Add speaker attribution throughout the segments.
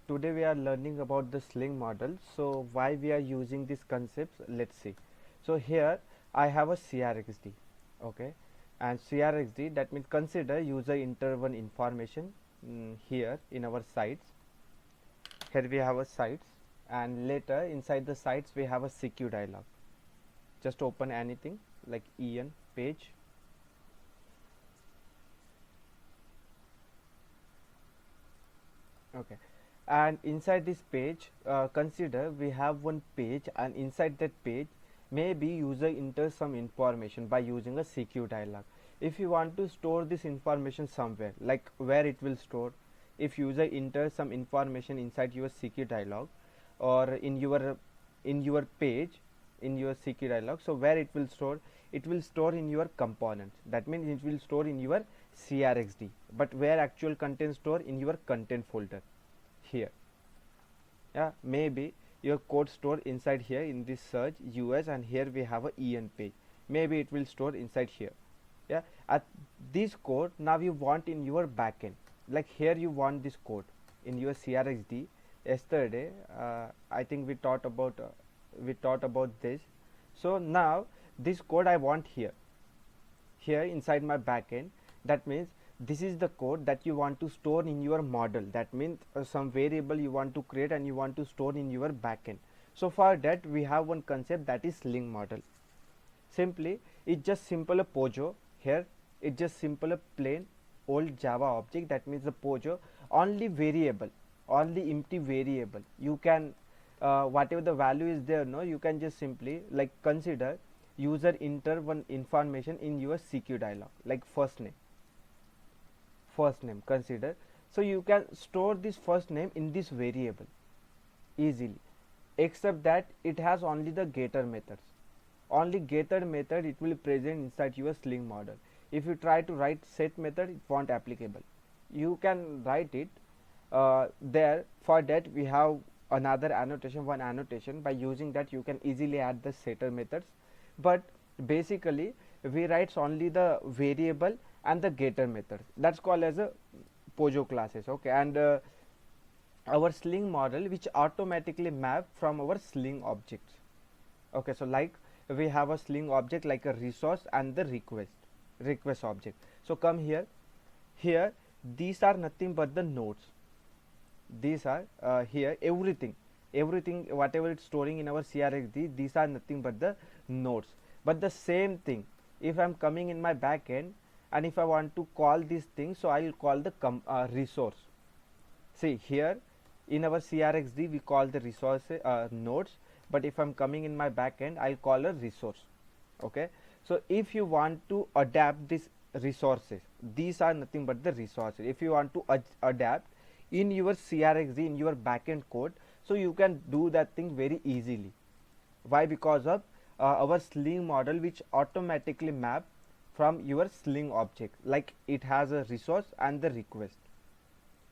Speaker 1: Today we are learning about the Sling model. So why we are using these concepts, let's see. So here I have a CRXD, okay, and CRXD, that means consider user interval information. Here in our sites, here we have a sites, and later inside the sites we have a CQ dialog. Just open anything like EN page. Okay, and inside this page, consider we have one page, and inside that page maybe user enters some information by using a CQ dialog. If you want to store this information somewhere, like where it will store, if user enters some information inside your CQ dialog or in your page, in your CQ dialog, so where it will store, it will store in your components. That means it will store in your CRXD, but where actual content store in your content folder here. Yeah, maybe your code store inside here in this search US, and here we have a EN page, maybe it will store inside here. Yeah, at this code now you want in your backend, like here you want this code in your CRXD. Yesterday I think we taught about this. So now this code I want here inside my backend. That means this is the code that you want to store in your model. That means some variable you want to create and you want to store in your backend. So for that we have one concept, that is Sling model. Simply it's just simple a pojo. Here it's just simple a plain old Java object. That means the pojo only variable, only empty variable. You can whatever the value is there, no, you can just simply like consider user enter one information in your CQ dialog, like first name consider. So you can store this first name in this variable easily, except that it has only the getter methods. Only getter method it will present inside your Sling model. If you try to write set method, it won't applicable. You can write it there. For that we have another annotation, one annotation. By using that you can easily add the setter methods, but basically we writes only the variable and the getter method. That's called as a pojo classes. Okay, and our Sling model which automatically map from our Sling objects. Okay, so like we have a Sling object like a resource and the request object. So come here these are nothing but the nodes. These are here everything whatever it's storing in our CRXD, these are nothing but the nodes. But the same thing, if I'm coming in my backend and if I want to call this thing, so I'll call the resource. See here in our CRXD we call the resource nodes, but if I'm coming in my backend I'll call a resource. Okay, so if you want to adapt these resources, these are nothing but the resources. If you want to adapt in your CRXD in your backend code, so you can do that thing very easily. Why? Because of our Sling model which automatically map from your Sling object, like it has a resource and the request.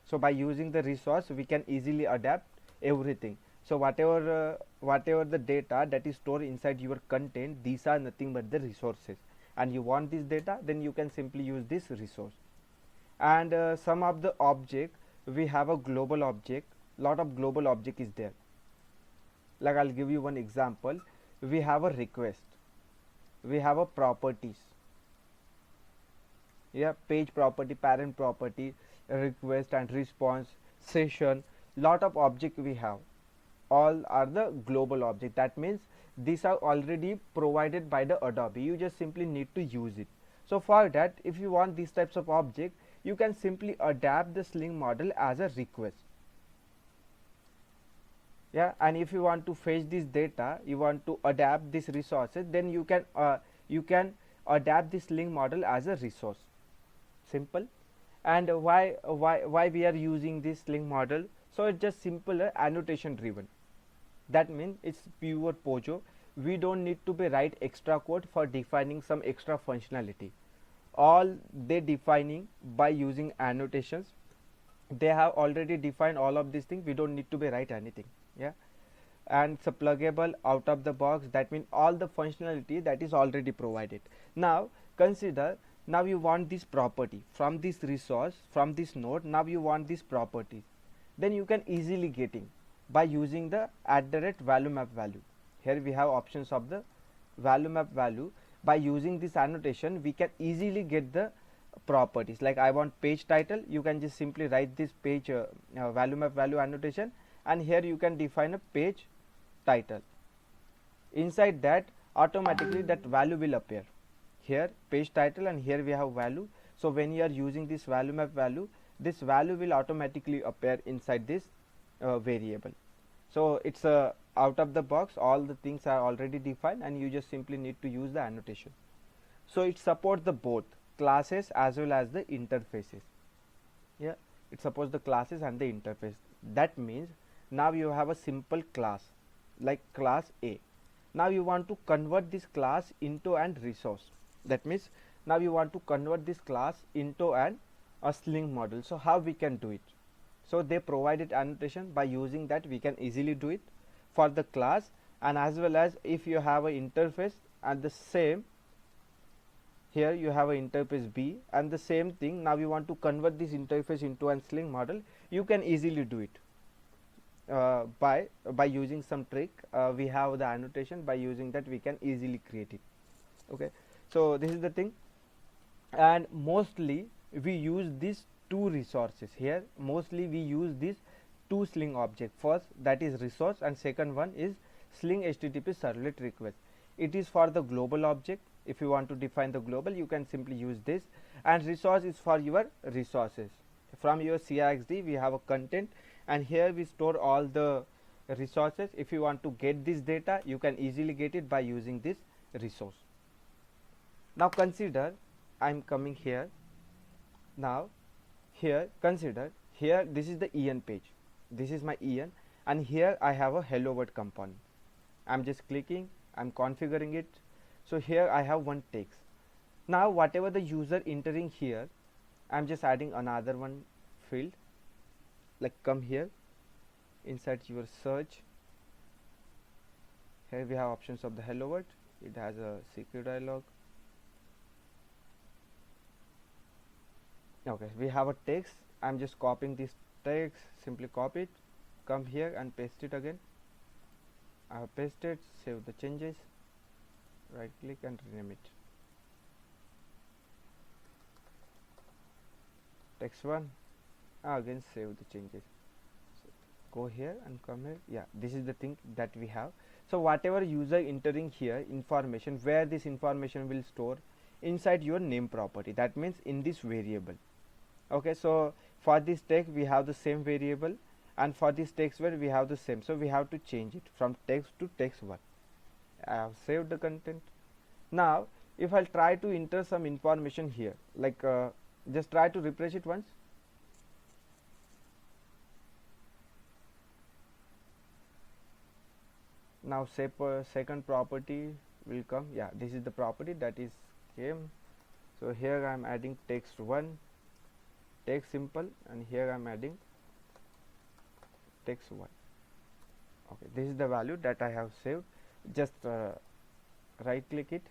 Speaker 1: So by using the resource we can easily adapt everything. So whatever the data that is stored inside your content, these are nothing but the resources, and you want this data, then you can simply use this resource. And some of the object, we have a global object, lot of global object is there. Like I'll give you one example. We have a request, we have a properties, yeah, page property, parent property, request and response, session, lot of object we have. All are the global object. That means these are already provided by the Adobe, you just simply need to use it. So for that, if you want these types of object, you can simply adapt the Sling model as a request. Yeah, and if you want to fetch this data, you want to adapt these resources, then you can adapt this Sling model as a resource. Simple. And why we are using this Sling model? So it's just simple annotation driven. That means it's pure pojo. We don't need to be write extra code for defining some extra functionality. All they defining by using annotations. They have already defined all of these things. We don't need to be write anything. Yeah, and it's a pluggable out of the box. That means all the functionality that is already provided. Now consider, now you want this property from this resource, from this node. Now you want this property. then you can easily getting by using the @value map value. Here we have options of the value map value. By using this annotation we can easily get the properties. Like I want page title, you can just simply write this page value map value annotation, and here you can define a page title. Inside that automatically that value will appear. Here page title, and here we have value. So when you are using this value map value, this value will automatically appear inside this variable. So it's out of the box, all the things are already defined, and you just simply need to use the annotation. So it supports the both classes as well as the interfaces. Yeah, it supports the classes and the interface. That means now you have a simple class like class A. Now you want to convert this class into an resource. That means now you want to convert this class into a Sling model. So how we can do it? So they provided annotation. By using that we can easily do it for the class, and as well as if you have an interface, and the same here you have an interface B, and the same thing now you want to convert this interface into a Sling model, you can easily do it by using some trick. We have the annotation. By using that we can easily create it. Okay, so this is the thing, and mostly we use these two resources here. Mostly we use these two Sling object. First, that is resource, and second one is Sling HTTP servlet request. It is for the global object. If you want to define the global, you can simply use this, and resource is for your resources. From your CIXD we have a content, and here we store all the resources. If you want to get this data, you can easily get it by using this resource. Now consider I am coming here. Now here consider here this is the EN page. This is my EN, and here I have a hello world component. I am just clicking, I am configuring it. So here I have one text. Now whatever the user entering here, I am just adding another one field. Like come here inside your search. Here we have options of the hello world. It has a CQ dialog. Okay, we have a text. I am just copying this text. Simply copy it, come here and paste it again. I have pasted. Save the changes, right click and rename it text 1. Again save the changes. So go here and come here. Yeah, this is the thing that we have. So whatever user entering here information, where this information will store inside your name property, that means in this variable. Okay, so for this text we have the same variable, and for this text where we have the same. So we have to change it from text to text 1. I have saved the content. Now if I try to enter some information here, like just try to refresh it once. Now second property will come. Yeah, this is the property that is came. So here I am adding text 1, text simple, and here I am adding text 1. Okay, this is the value that I have saved. Just right click it.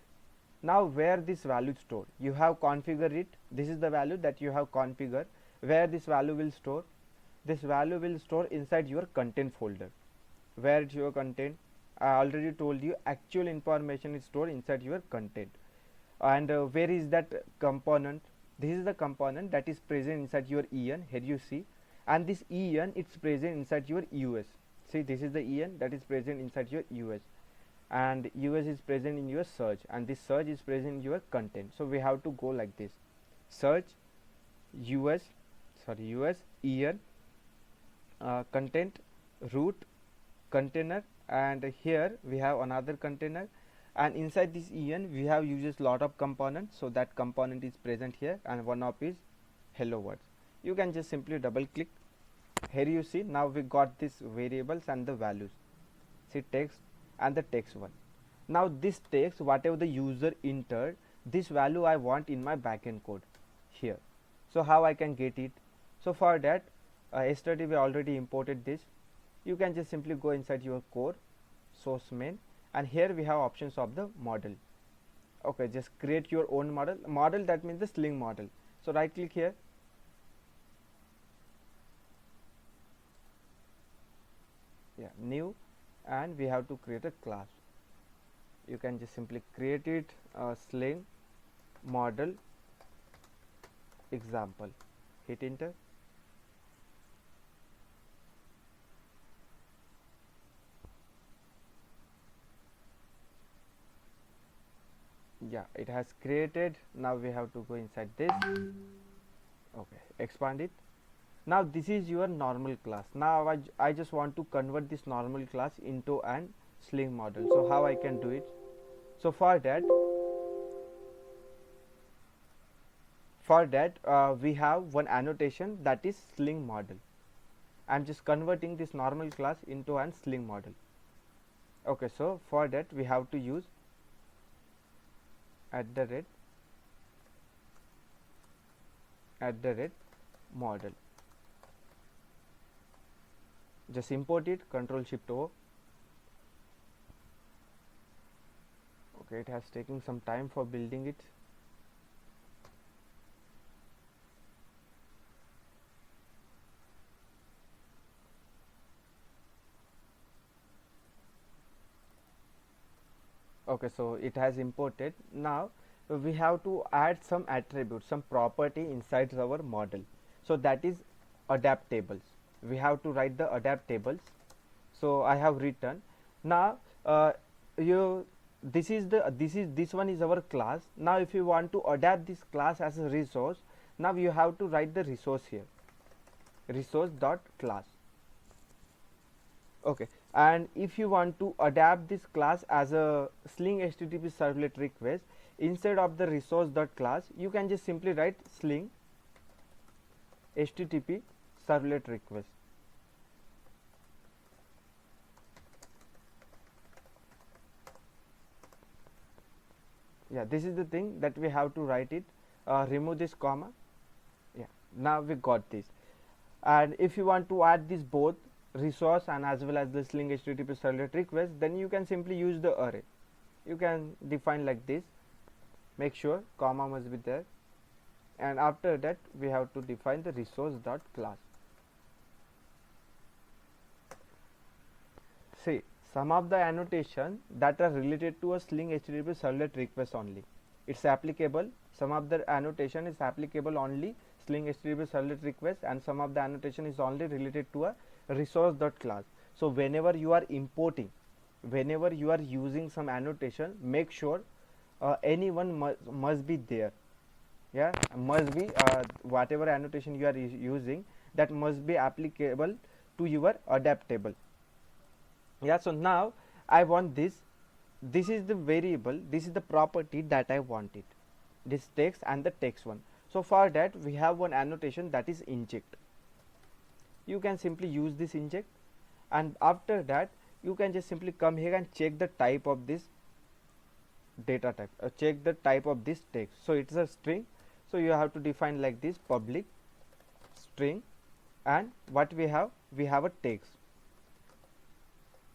Speaker 1: Now where this value stored, you have configured it. This is the value that you have configured. Where this value will store, this value will store inside your content folder. Where it's your content, I already told you actual information is stored inside your content. And where is that component? This is the component that is present inside your EN. Here you see, and this EN it's present inside your US. See, this is the EN that is present inside your US, and US is present in your search, and this search is present in your content. So we have to go like this: search US EN content root container, and here we have another container, and inside this EN we have uses lot of components. So that component is present here, and one of is hello world. You can just simply double click. Here you see, now we got these variables and the values. See, text and the text 1. Now this text, whatever the user entered, this value I want in my backend code here. So how I can get it? So for that, yesterday we already imported this. You can just simply go inside your core, source main, and here we have options of the model. Okay, just create your own model, that means the Sling model. So right click here, yeah, new, and we have to create a class. You can just simply create it, Sling Model example, hit enter. Yeah, it has created. Now we have to go inside this. Okay, expand it. Now this is your normal class. Now I just want to convert this normal class into an Sling model. So how I can do it? So for that we have one annotation, that is Sling model. I'm just converting this normal class into an Sling model. Okay, so for that we have to use @model. Just import it, Control Shift O. Okay, it has taken some time for building it. Okay, so it has imported. Now we have to add some attributes, some property inside our model. So that is adaptables. We have to write the adaptables. So I have written. Now you this one is our class. Now if you want to adapt this class as a resource, now you have to write the resource here, resource dot class. Okay, and if you want to adapt this class as a Sling HTTP servlet request, instead of the resource dot class, you can just simply write Sling HTTP servlet request. Yeah, this is the thing that we have to write it. Remove this comma. Yeah, now we got this. And if you want to add this both resource and as well as the Sling HTTP servlet request, then you can simply use the array. You can define like this. Make sure comma must be there, and after that we have to define the resource dot class. See, some of the annotation that are related to a Sling HTTP servlet request only, it's applicable. Some of the annotation is applicable only Sling HTTP servlet request, and some of the annotation is only related to a resource dot class. So whenever you are importing, whenever you are using some annotation, make sure anyone must be there. Yeah, must be whatever annotation you are using, that must be applicable to your adaptable. Yeah, so now I want this is the variable, this is the property that I wanted, this text and the text one. So for that we have one annotation, that is inject. You can simply use this inject, and after that you can just simply come here and check the type of this data type, check the type of this text. So it's a string, so you have to define like this, public string, and what we have a text.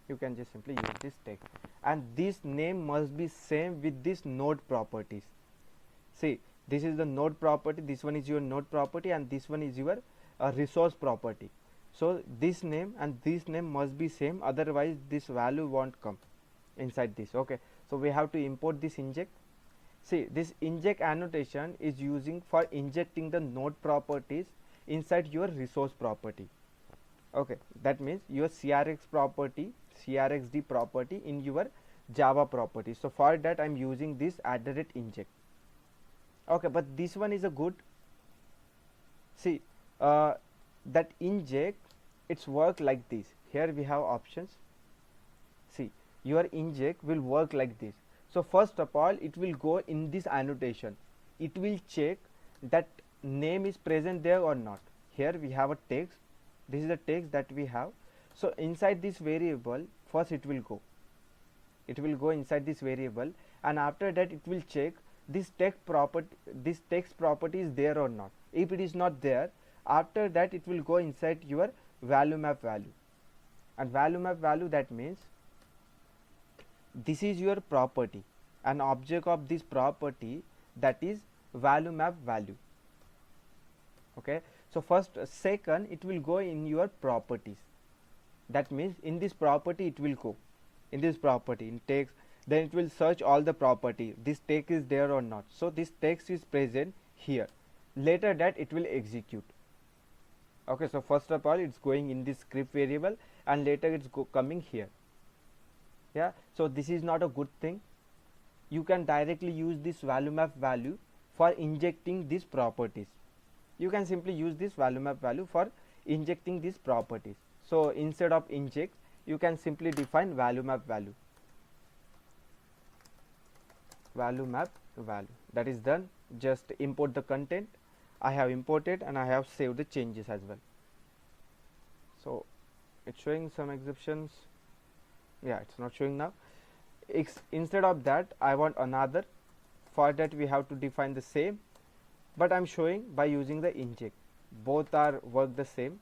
Speaker 1: You can just simply use this text, and this name must be same with this node properties. See, this is the node property, this one is your node property, and this one is your resource property. So this name and this name must be same, otherwise this value won't come inside this. Okay, so we have to import this inject. See, this inject annotation is using for injecting the node properties inside your resource property. Okay, that means your CRX property, CRXD property in your Java property. So for that I am using this @inject. Okay, but this one is a good. See, that inject, it's work like this. Here we have options. See, your inject will work like this. So first of all, it will go in this annotation. It will check that name is present there or not. Here we have a text. This is the text that we have. So inside this variable, first it will go. It will go inside this variable, and after that it will check this text property is there or not. If it is not there, after that it will go inside your value map value. And value map value, that means this is your property, an object of this property, that is value map value. Okay, so first second it will go in your properties. That means in this property it will go, in this property in text, then it will search all the property, this text is there or not. So this text is present here, later that it will execute. Okay, so first of all it's going in this script variable and later it's coming here. Yeah, so this is not a good thing. You can directly use this value map value for injecting these properties. You can simply use this value map value for injecting these properties. So instead of inject, you can simply define value map value, value map value. That is done. Just import the content. I have imported and I have saved the changes as well. So it's showing some exceptions. Yeah, it's not showing now. Instead of that I want another. For that we have to define the same, but I'm showing by using the inject. Both are work the same.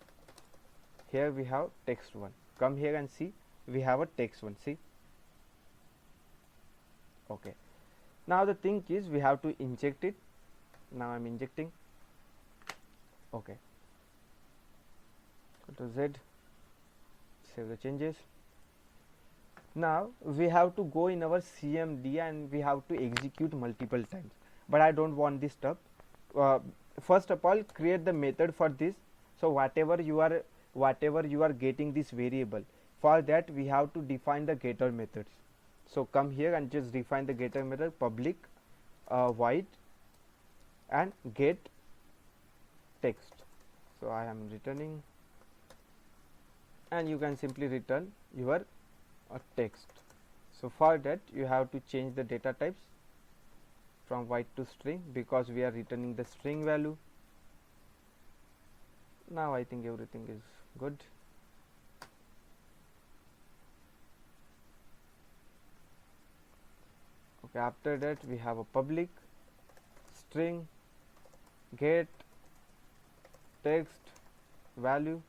Speaker 1: Here we have text one. Come here and see, we have a text one. See. Okay, now the thing is we have to inject it. Now I'm injecting. Okay, go to Z, save the changes. Now we have to go in our CMD and we have to execute multiple times, but I don't want this stuff. First of all, create the method for this. So whatever you are getting this variable, for that we have to define the getter methods. So come here and just define the getter method, public void and get text. So I am returning, and you can simply return your text. So for that you have to change the data types from void to string, because we are returning the string value. Now I think everything is good. Okay, after that we have a public string get text value,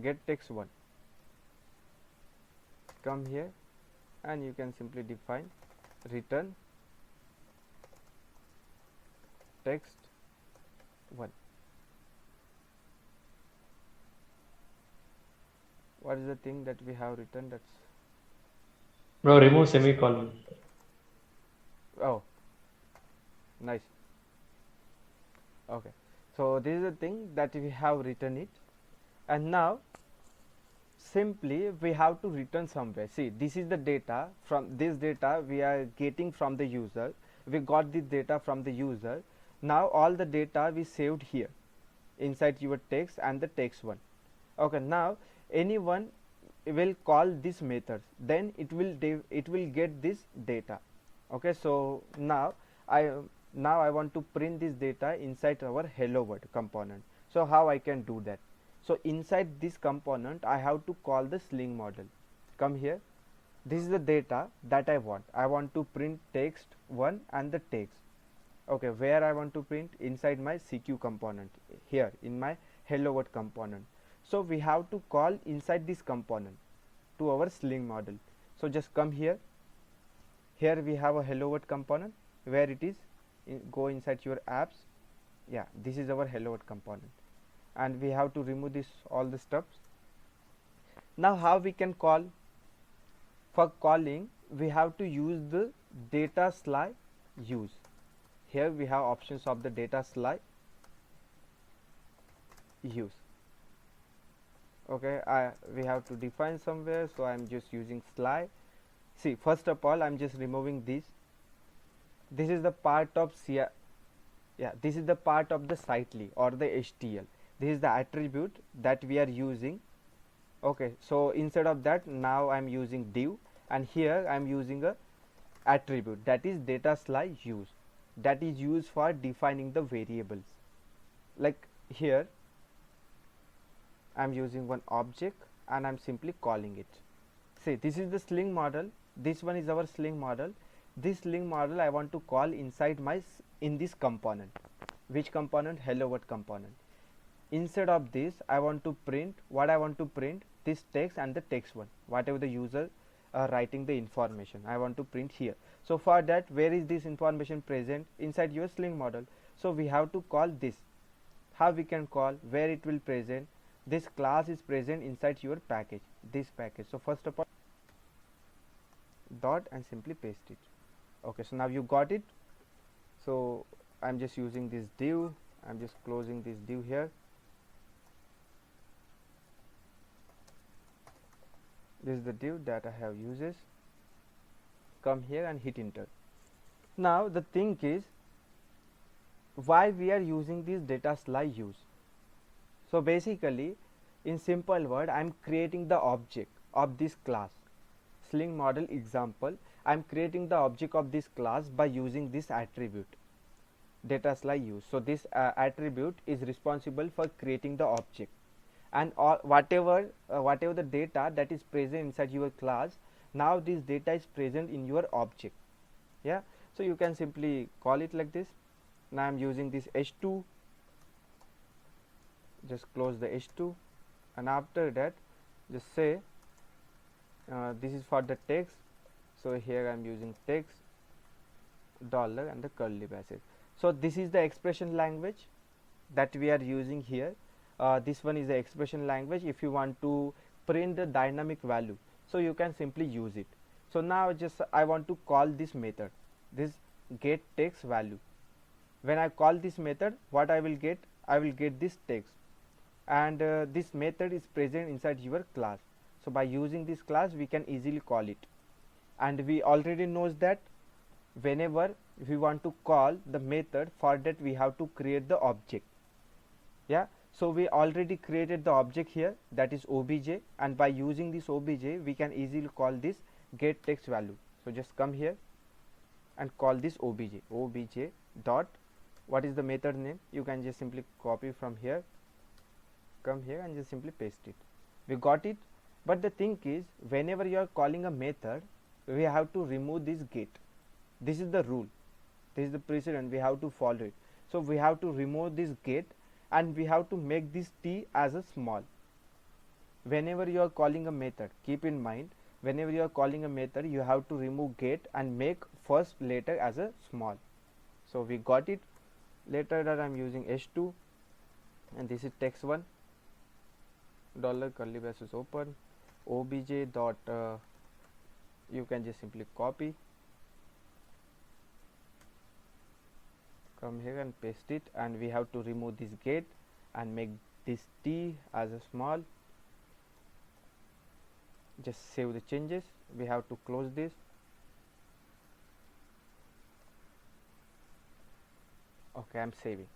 Speaker 1: get text 1. Come here and you can simply define return text 1. What is the thing that we have written? That's
Speaker 2: Bro, remove semicolon.
Speaker 1: oh, nice. Okay, so this is the thing that we have written it, and now simply we have to return somewhere. See, this is the data. From this data we are getting from the user. We got this data from the user. Now all the data we saved here inside your text and the text 1. Okay, now anyone will call this method, then it will get this data. Okay, so now I want to print this data inside our hello world component. So how I can do that? So inside this component I have to call the Sling model. Come here, this is the data that I want to print text 1 and the text. Okay, where I want to print? Inside my CQ component, here in my hello world component. So we have to call inside this component to our Sling model. So just come here, here we have a hello world component, where it is go inside your apps. Yeah, this is our hello world component, and we have to remove this all the stuffs. Now how we can call? For calling we have to use the data sly use. Here we have options of the data sly use. Okay, we have to define somewhere, so I am just using sly. See, first of all I am just removing this. This is the part of CR, yeah, this is the part of the sitely or the HTL. This is the attribute that we are using. Okay, so instead of that now I am using div, and here I am using a attribute, that is data sly use, that is used for defining the variables. Like here I am using one object and I am simply calling it. See, this is the Sling model, this one is our Sling model. This Sling model I want to call inside my in this component. Which component? Hello world component. Instead of this I want to print, what I want to print? This text and the text 1, whatever the user writing the information, I want to print here. So for that, where is this information present? Inside your Sling model. So we have to call this. How we can call? Where it will present? this class is present inside your package, this package. So first of all, dot and simply paste it. Okay, so now you got it. So I'm just using this div, I'm just closing this div here. This is the div that I have uses. Come here and hit enter. Now the thing is, why we are using this data slide use. So basically, in simple word, I am creating the object of this class. Sling model example, I am creating the object of this class by using this attribute data slide use. So this attribute is responsible for creating the object, and whatever the data that is present inside your class, now this data is present in your object. Yeah, so you can simply call it like this. Now I am using this h2, just close the h2, and after that just say this is for the text. So here I am using text dollar and the curly braces. So this is the expression language that we are using here. This one is the expression language. If you want to print the dynamic value, so you can simply use it. So now just I want to call this method, this get text value. When I call this method, what I will get? I will get this text, and this method is present inside your class. So by using this class, we can easily call it, and we already knows that whenever we want to call the method, for that we have to create the object. Yeah, so we already created the object here, that is obj, and by using this obj we can easily call this get text value. So just come here and call this obj dot, what is the method name? You can just simply copy from here, come here and just simply paste it. We got it. But the thing is, whenever you are calling a method, we have to remove this get. This is the rule, this is the precedent, we have to follow it. So we have to remove this get, and we have to make this t as a small. Whenever you are calling a method, keep in mind, whenever you are calling a method, you have to remove get and make first letter as a small. So we got it. Later that I am using h2, and this is text one dollar curly braces open obj dot, you can just simply copy, come here and paste it, and we have to remove this get and make this t as a small. Just save the changes. We have to close this. Okay, I'm saving.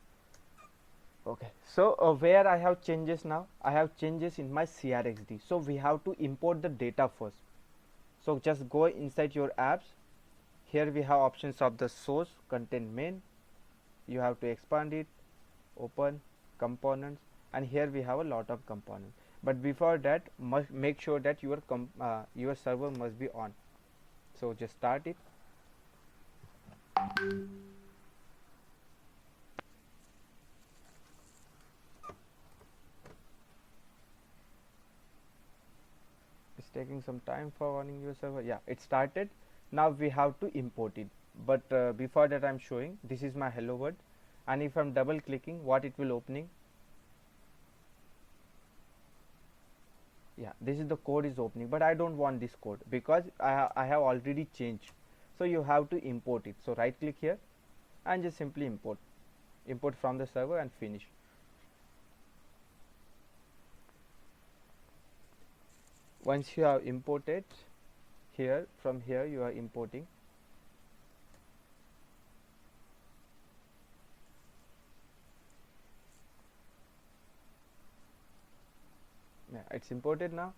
Speaker 1: Okay, so where I have changes now, I have changes in my crxd. So we have to import the data first. So just go inside your apps. Here we have options of the source content main. You have to expand it, open components, and here we have a lot of components. But before that, must make sure that your server must be on. So just start it. It's taking some time for running your server. Yeah, it started. Now we have to import it. But before that, I'm showing this is my hello world, and if I'm double clicking, what it will opening? Yeah, this is the code is opening, but I don't want this code because I have already changed. So you have to import it. So right click here and just simply import from the server and finish. Once you have imported here, from here you are importing. Yeah, it's imported now.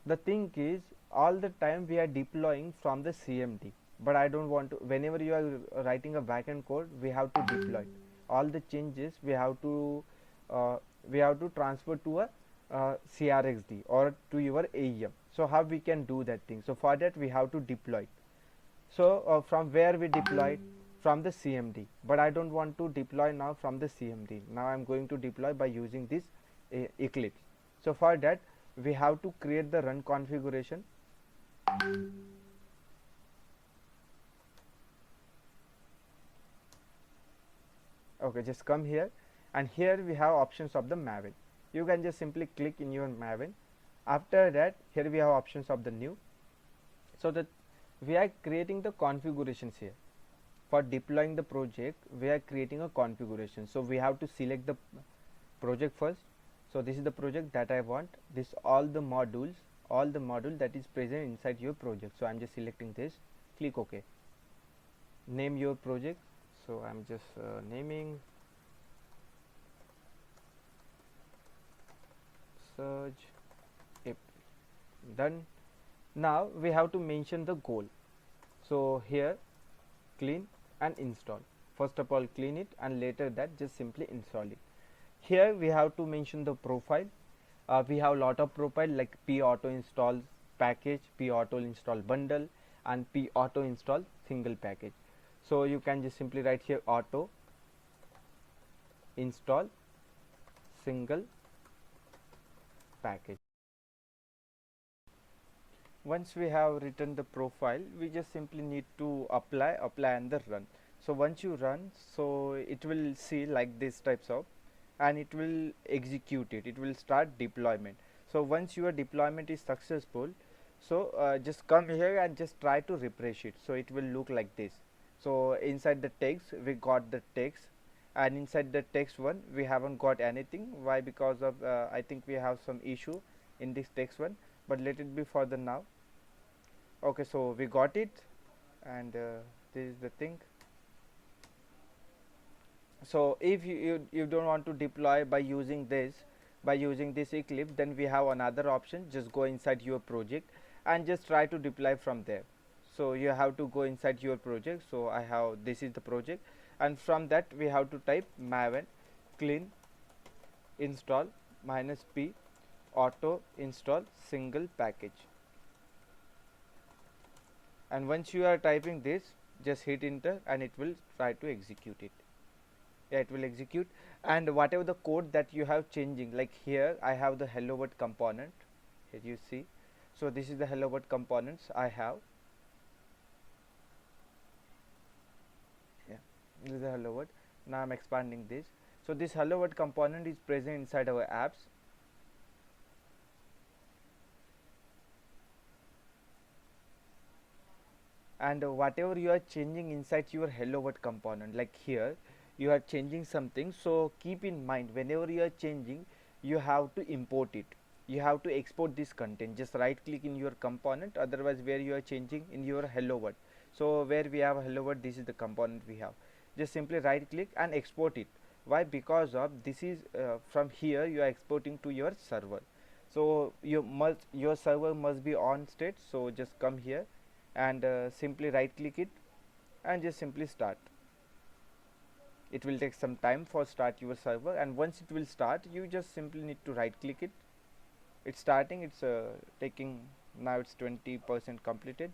Speaker 1: The thing is, all the time we are deploying from the CMD, but I don't want to. Whenever you are writing a backend code, we have to deploy all the changes. Uh, we have to transfer to a CRXD or to your AEM. So how we can do that thing? So for that we have to deploy. So from where we deploy? From the CMD, but I don't want to deploy now from the CMD. Now I'm going to deploy by using this Eclipse. So for that we have to create the run configuration. Okay, just come here, and here we have options of the Maven. you can just simply click in your Maven. After that, here we have options of the new. So that we are creating the configurations here. For deploying the project, we are creating a configuration. So we have to select the project first. So this is the project that I want. This all the module that is present inside your project. So I'm just selecting this. Click OK. Name your project. So I'm just naming search April. Done. Now we have to mention the goal. So here clean and install. First of all clean it, and later that just simply install it. Here we have to mention the profile. We have lot of profile like p auto install package, p auto install bundle, and p auto install single package. So you can just simply write here auto install single package. Once we have written the profile, we just simply need to apply and the run. So once you run, so it will see like this types of, and it will execute it, it will start deployment. So once your deployment is successful, so just come here and just try to refresh it. So it will look like this. So inside the text we got the text, and inside the text one we haven't got anything. Why? Because of I think we have some issue in this text one, but let it be for the now. Okay, so we got it, and this is the thing. So if you don't want to deploy by using this Eclipse, then we have another option. Just go inside your project and just try to deploy from there. So you have to go inside your project. So I have, this is the project, and from that we have to type maven clean install -p auto install single package. And once you are typing this, just hit enter and it will try to execute it. Yeah, it will execute, and whatever the code that you have changing, like here I have the hello world component. Here you see, so this is the hello world components I have. Yeah, this is the hello world. Now I'm expanding this. So this hello world component is present inside our apps. And whatever you are changing inside your hello world component, like here you are changing something, so keep in mind whenever you are changing, you have to import it, you have to export this content. Just right click in your component, otherwise where you are changing in your hello world. So where we have hello world, this is the component we have. Just simply right click and export it. Why? Because of this is from here you are exporting to your server. So your server must be on state. So just come here and simply right click it and just simply start. It will take some time for start your server, and once it will start, you just simply need to right click it. It's starting, it's taking, now it's 20% completed.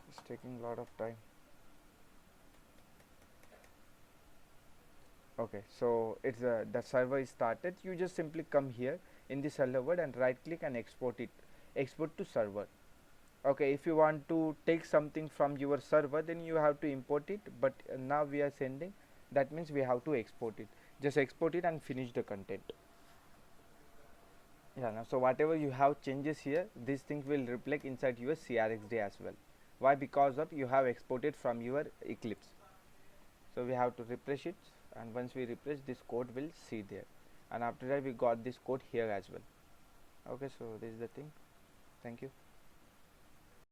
Speaker 1: It's taking a lot of time. Okay, so it's the server is started. You just simply come here in the hello world and right click and export it, export to server. Okay, if you want to take something from your server, then you have to import it, but now we are sending, that means we have to export it. Just export it and finish the content. Yeah, now, so whatever you have changes here, this thing will reflect inside your CRXD as well. Why? Because of you have exported from your Eclipse. So we have to refresh it, and once we refresh, this code will see there, and after that we got this code here as well. Okay, so this is the thing. Thank you.